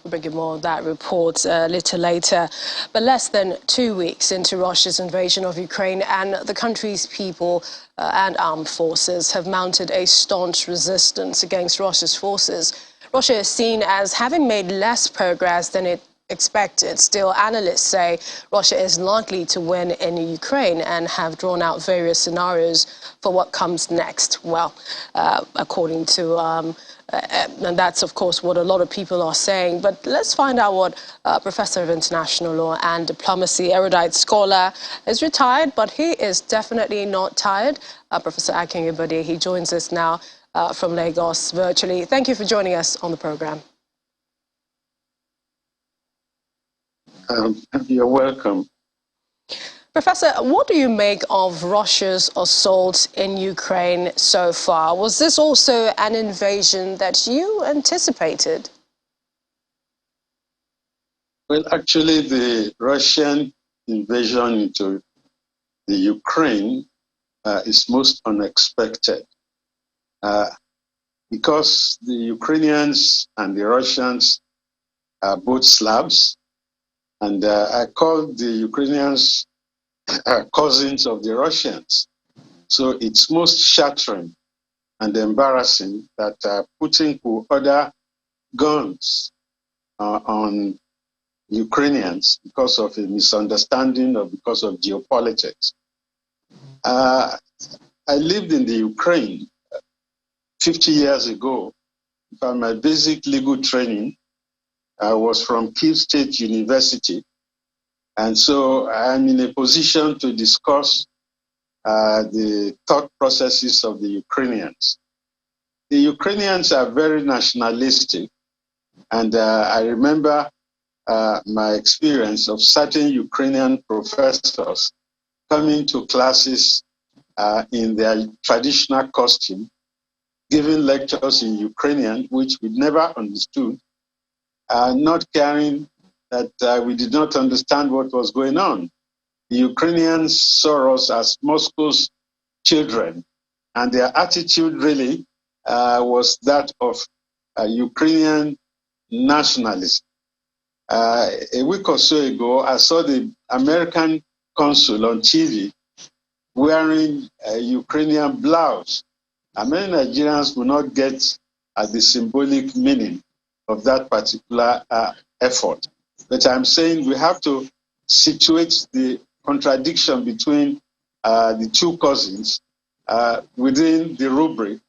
We'll bring you more of that report a little later. But less than 2 weeks into Russia's invasion of Ukraine, and the country's people and armed forces have mounted a staunch resistance against Russia's forces. Russia is seen as having made less progress than it expected. Still, analysts say Russia is likely to win in Ukraine and have drawn out various scenarios for what comes next. Well, according to, and that's of course what a lot of people are saying. But let's find out what Professor of International Law and Diplomacy, erudite scholar, is retired, but he is definitely not tired. Professor Oyebode, he joins us now from Lagos virtually. Thank you for joining us on the program. You're welcome. Professor, what do you make of Russia's assault in Ukraine so far? Was this also an invasion that you anticipated? Well, actually, the Russian invasion into the Ukraine is most unexpected because the Ukrainians and the Russians are both Slavs. And I call the Ukrainians cousins of the Russians. So it's most shattering and embarrassing that Putin could order guns on Ukrainians because of a misunderstanding or because of geopolitics. I lived in the Ukraine 50 years ago. For my basic legal training, I was from Kyiv State University, and so I'm in a position to discuss the thought processes of the Ukrainians. The Ukrainians are very nationalistic, and I remember my experience of certain Ukrainian professors coming to classes in their traditional costume, giving lectures in Ukrainian, which we never understood, not caring that we did not understand what was going on. The Ukrainians saw us as Moscow's children, and their attitude really was that of Ukrainian nationalism. A week or so ago, I saw the American consul on TV wearing a Ukrainian blouse. And many Nigerians will not get the symbolic meaning of that particular effort. But I'm saying we have to situate the contradiction between the two cousins within the rubric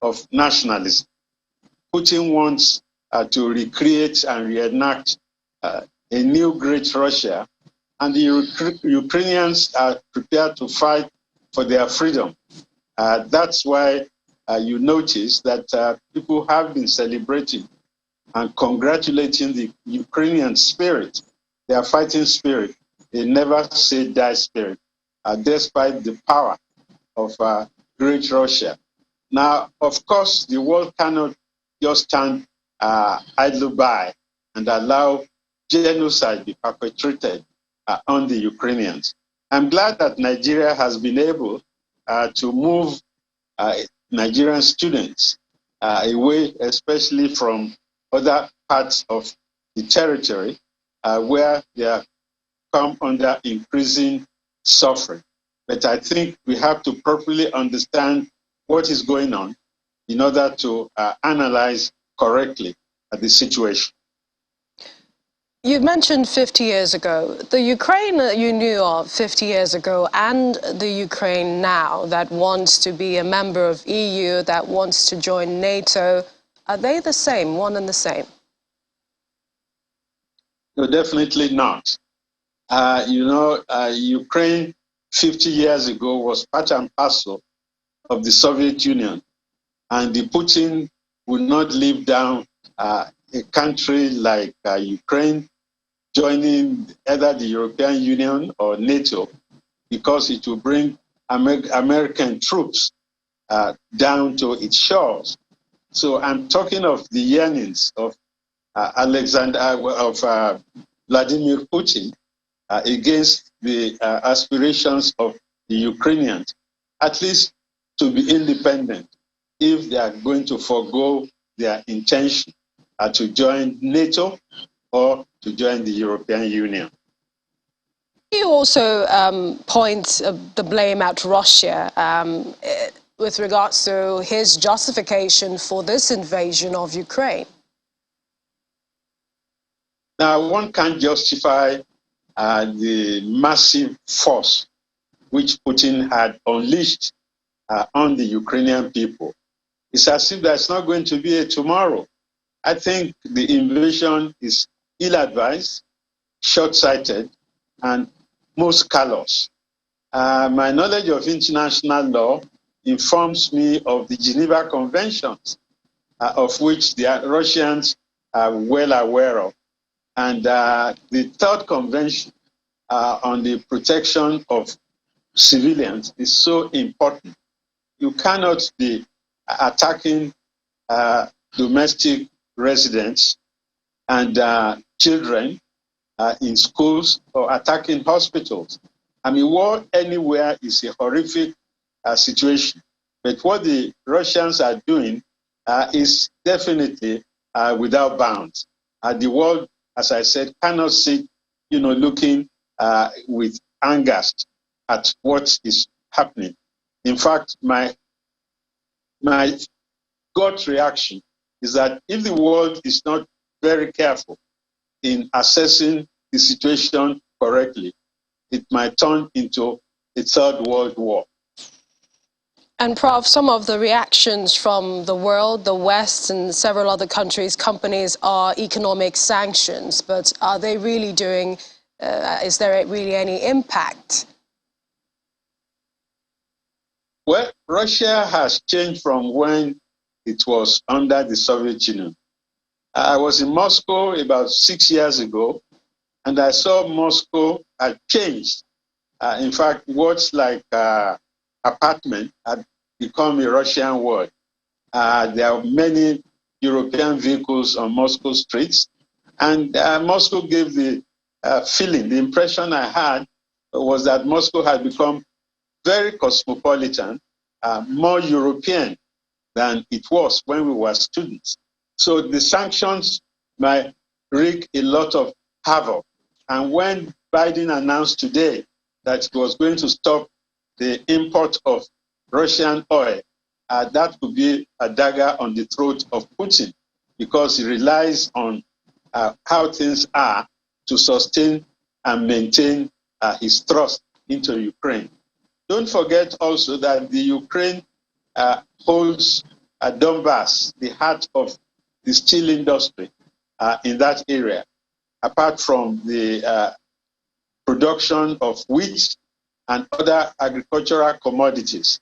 of nationalism. Putin wants to recreate and reenact a new great Russia, and the Ukrainians are prepared to fight for their freedom. That's why you notice that people have been celebrating and congratulating the Ukrainian spirit, their fighting spirit. They never say die spirit, despite the power of great Russia. Now, of course, the world cannot just stand idle by and allow genocide be perpetrated on the Ukrainians. I'm glad that Nigeria has been able to move Nigerian students away, especially from other parts of the territory where they have come under increasing suffering. But I think we have to properly understand what is going on in order to analyze correctly the situation. You mentioned 50 years ago. The Ukraine that you knew of 50 years ago and the Ukraine now that wants to be a member of EU, that wants to join NATO, are they the same, one and the same? No, definitely not. Ukraine 50 years ago was part and parcel of the Soviet Union, and the Putin would not leave down a country like Ukraine joining either the European Union or NATO because it will bring American troops down to its shores. So I'm talking of the yearnings of Vladimir Putin against the aspirations of the Ukrainians, at least to be independent if they are going to forego their intention to join NATO or to join the European Union. You also point the blame at Russia with regards to his justification for this invasion of Ukraine. Now, one can't justify the massive force which Putin had unleashed on the Ukrainian people. It's as if there's not going to be a tomorrow. I think the invasion is ill-advised, short-sighted, and most callous. My knowledge of international law informs me of the Geneva Conventions, of which the Russians are well aware of. And the third convention on the protection of civilians is so important. You cannot be attacking domestic residents and children in schools or attacking hospitals. I mean, war anywhere is a horrific situation. But what the Russians are doing is definitely without bounds. The world, as I said, cannot sit, looking with angst at what is happening. In fact, my gut reaction is that if the world is not very careful in assessing the situation correctly, it might turn into a third world war. And Prof, some of the reactions from the world, the West, and several other countries, companies are economic sanctions. But are they really doing, is there really any impact? Well, Russia has changed from when it was under the Soviet Union. I was in Moscow about 6 years ago, and I saw Moscow had changed. In fact, words like apartment had become a Russian word. There are many European vehicles on Moscow streets, and Moscow gave the feeling, the impression I had was that Moscow had become very cosmopolitan, more European than it was when we were students. So the sanctions might wreak a lot of havoc. And when Biden announced today that it was going to stop the import of Russian oil, that could be a dagger on the throat of Putin, because he relies on how things are to sustain and maintain his thrust into Ukraine. Don't forget also that the Ukraine holds Donbass, the heart of the steel industry in that area, apart from the production of wheat and other agricultural commodities.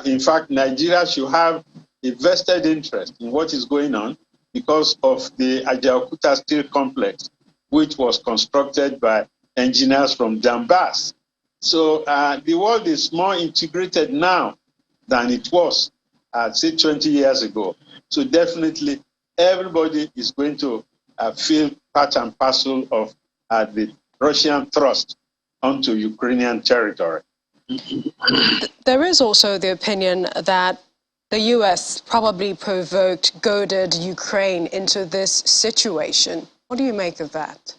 In fact, Nigeria should have a vested interest in what is going on because of the Ajaokuta steel complex, which was constructed by engineers from Donbass. So the world is more integrated now than it was, say, 20 years ago. So definitely everybody is going to feel part and parcel of the Russian thrust onto Ukrainian territory. There is also the opinion that the US probably goaded Ukraine into this situation. What do you make of that?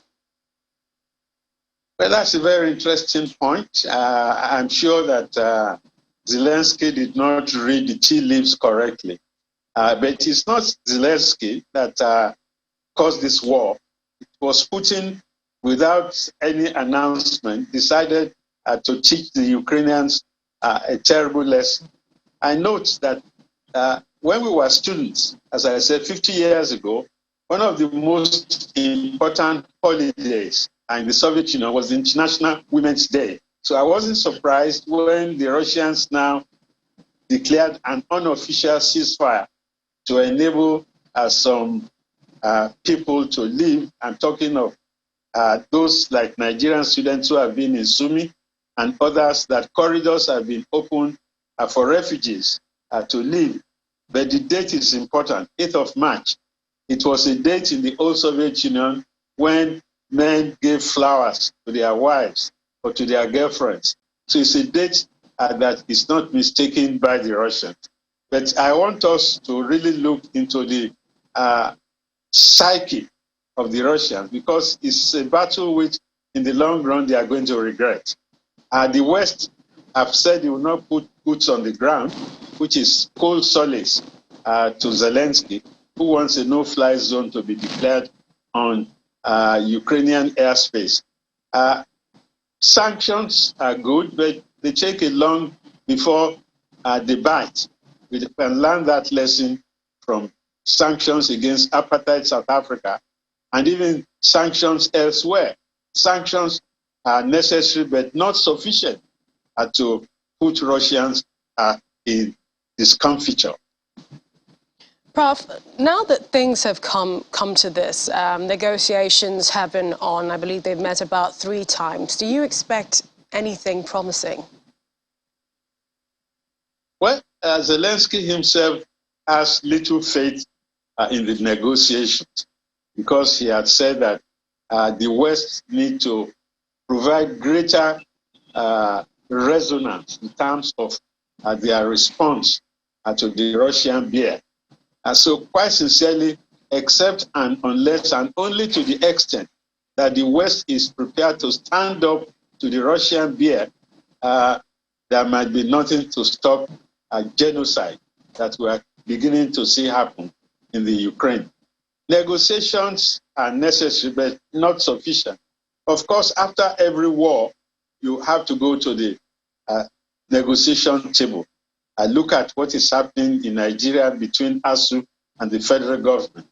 Well, that's a very interesting point. I'm sure that Zelensky did not read the tea leaves correctly. But it's not Zelensky that caused this war. It was Putin, without any announcement, decided to teach the Ukrainians a terrible lesson. I note that when we were students, as I said, 50 years ago, one of the most important holidays in the Soviet Union was the International Women's Day. So I wasn't surprised when the Russians now declared an unofficial ceasefire to enable some people to live. I'm talking of those like Nigerian students who have been in Sumi and others, that corridors have been opened for refugees to live. But the date is important, 8th of March. It was a date in the old Soviet Union when men gave flowers to their wives or to their girlfriends. So it's a date that is not mistaken by the Russians. But I want us to really look into the psyche of the Russians, because it's a battle which, in the long run, they are going to regret. The West have said they will not put boots on the ground, which is cold solace to Zelensky, who wants a no-fly zone to be declared on Ukrainian airspace. Sanctions are good, but they take it long before they bite. We can learn that lesson from sanctions against apartheid South Africa and even sanctions elsewhere. Sanctions are necessary but not sufficient to put Russians in discomfiture. Prof, now that things have come to this, negotiations have been on, I believe they've met about 3 times. Do you expect anything promising? Well, Zelensky himself has little faith in the negotiations because he had said that the West need to provide greater resonance in terms of their response to the Russian bear. So quite sincerely, except and unless and only to the extent that the West is prepared to stand up to the Russian bear, there might be nothing to stop a genocide that we are beginning to see happen in the Ukraine. Negotiations are necessary, but not sufficient. Of course, after every war, you have to go to the negotiation table. Look at what is happening in Nigeria between ASU and the federal government.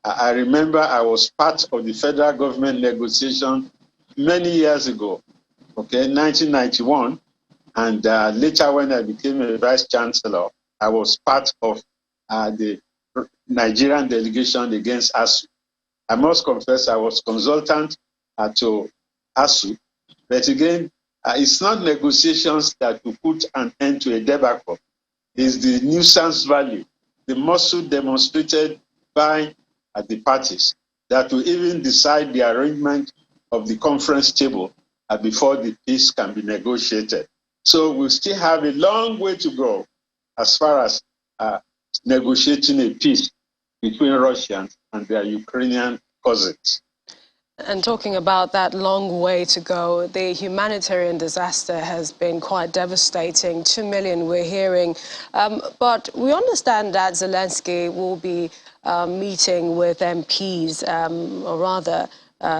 I remember I was part of the federal government negotiation many years ago, 1991. And later when I became a vice chancellor, I was part of the Nigerian delegation against ASU. I must confess I was consultant to ASU, but again, it's not negotiations that will put an end to a debacle. It's the nuisance value, the muscle demonstrated by the parties that will even decide the arrangement of the conference table before the peace can be negotiated. So we still have a long way to go as far as negotiating a peace between Russians and their Ukrainian cousins. And talking about that long way to go, the humanitarian disaster has been quite devastating. 2 million we're hearing. But we understand that Zelensky will be meeting with MPs, or rather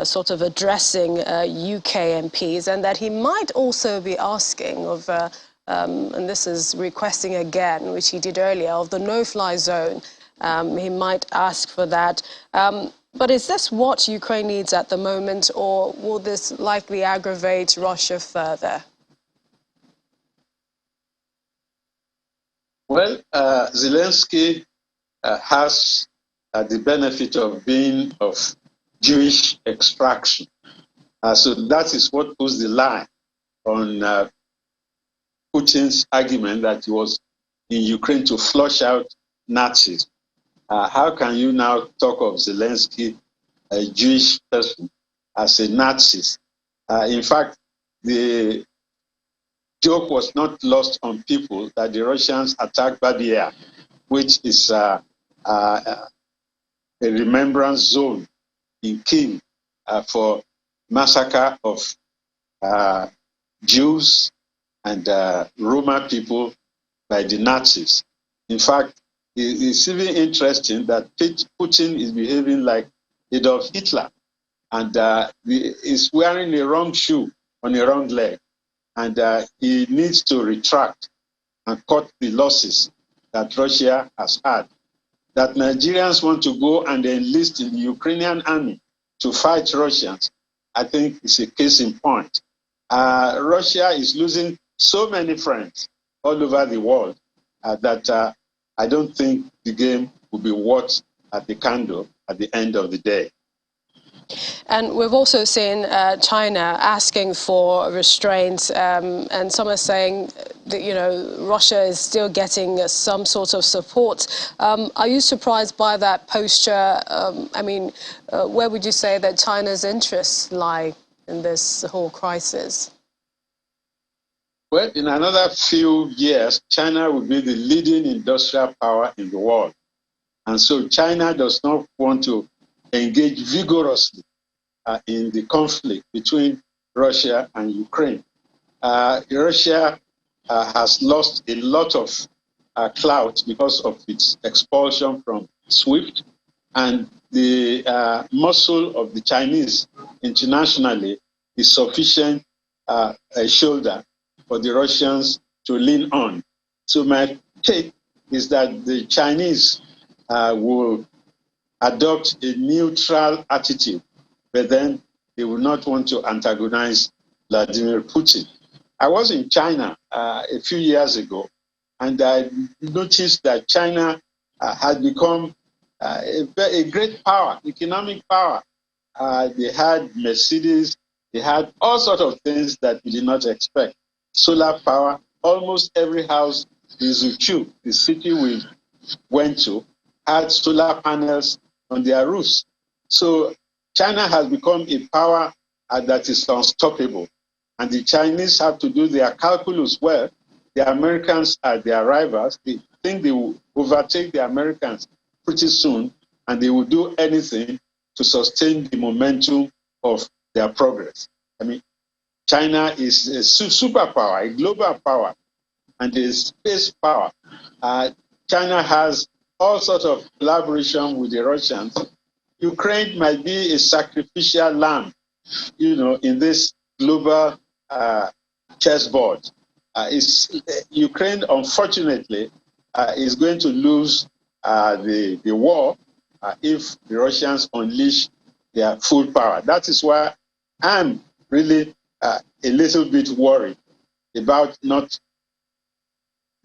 sort of addressing UK MPs, and that he might also be asking of, and this is requesting again, which he did earlier, of the no-fly zone. He might ask for that. But is this what Ukraine needs at the moment, or will this likely aggravate Russia further? Well, Zelensky has the benefit of being of Jewish extraction. So that is what puts the lie on Putin's argument that he was in Ukraine to flush out Nazis. How can you now talk of Zelensky, a Jewish person, as a Nazi? In fact, the joke was not lost on people that the Russians attacked Badia, which is a remembrance zone in Kyiv for massacre of Jews and Roma people by the Nazis. In fact, it's even interesting that Putin is behaving like Adolf Hitler, and he's wearing the wrong shoe on the wrong leg, and he needs to retract and cut the losses that Russia has had. That Nigerians want to go and enlist in the Ukrainian army to fight Russians, I think is a case in point. Russia is losing so many friends all over the world that I don't think the game will be worth at the candle at the end of the day. And we've also seen China asking for restraints, and some are saying that, you know, Russia is still getting some sort of support. Are you surprised by that posture? I mean, where would you say that China's interests lie in this whole crisis? Well, in another few years, China will be the leading industrial power in the world. And so China does not want to engage vigorously in the conflict between Russia and Ukraine. Russia has lost a lot of clout because of its expulsion from SWIFT, and the muscle of the Chinese internationally is sufficient a shoulder for the Russians to lean on. So my take is that the Chinese will adopt a neutral attitude, but then they will not want to antagonize Vladimir Putin. I was in China a few years ago, and I noticed that China had become a great power, economic power. They had Mercedes, they had all sorts of things that we did not expect. Solar power, almost every house in Zuchu, the city we went to, had solar panels on their roofs. So China has become a power that is unstoppable. And the Chinese have to do their calculus well. The Americans are their rivals. They think they will overtake the Americans pretty soon, and they will do anything to sustain the momentum of their progress. I mean, China is a superpower, a global power, and a space power. China has all sorts of collaboration with the Russians. Ukraine might be a sacrificial lamb, in this global chessboard. Ukraine, unfortunately, is going to lose the war if the Russians unleash their full power. That is why I'm really a little bit worried about not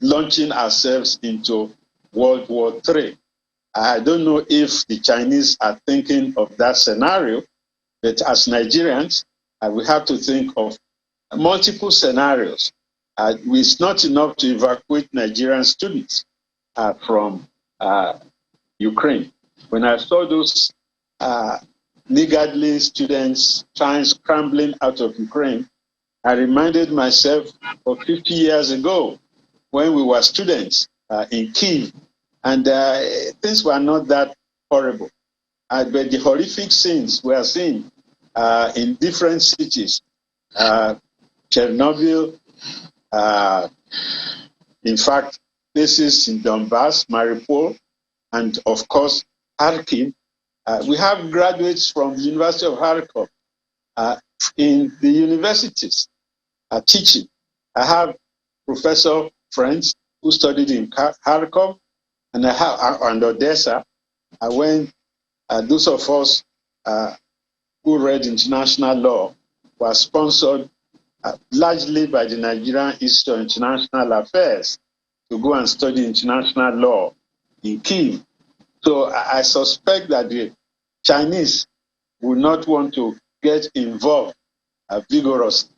launching ourselves into World War III. I don't know if the Chinese are thinking of that scenario, but as Nigerians, we have to think of multiple scenarios. It's not enough to evacuate Nigerian students from Ukraine. When I saw those niggardly students scrambling out of Ukraine, I reminded myself of 50 years ago when we were students in Kyiv, and things were not that horrible. But the horrific scenes we are seeing in different cities, Chernobyl, in fact, places in Donbass, Mariupol, and of course, Kharkiv. We have graduates from the University of Kharkov in the universities teaching. I have professor friends who studied in Kharkov and Odessa. Those of us who read international law were sponsored largely by the Nigerian Institute of International Affairs to go and study international law in Kyiv. So I suspect that the Chinese will not want to get involved vigorously,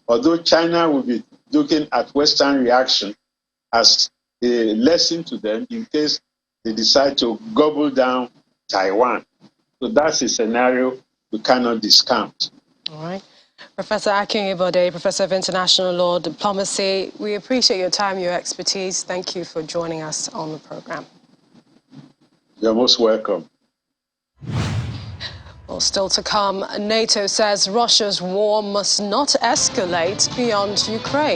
although China will be looking at Western reaction as a lesson to them in case they decide to gobble down Taiwan. So that's a scenario we cannot discount. All right. Professor Oyebode, Professor of International Law, Diplomacy, we appreciate your time, your expertise. Thank you for joining us on the program. You're most welcome. Well, still to come, NATO says Russia's war must not escalate beyond Ukraine.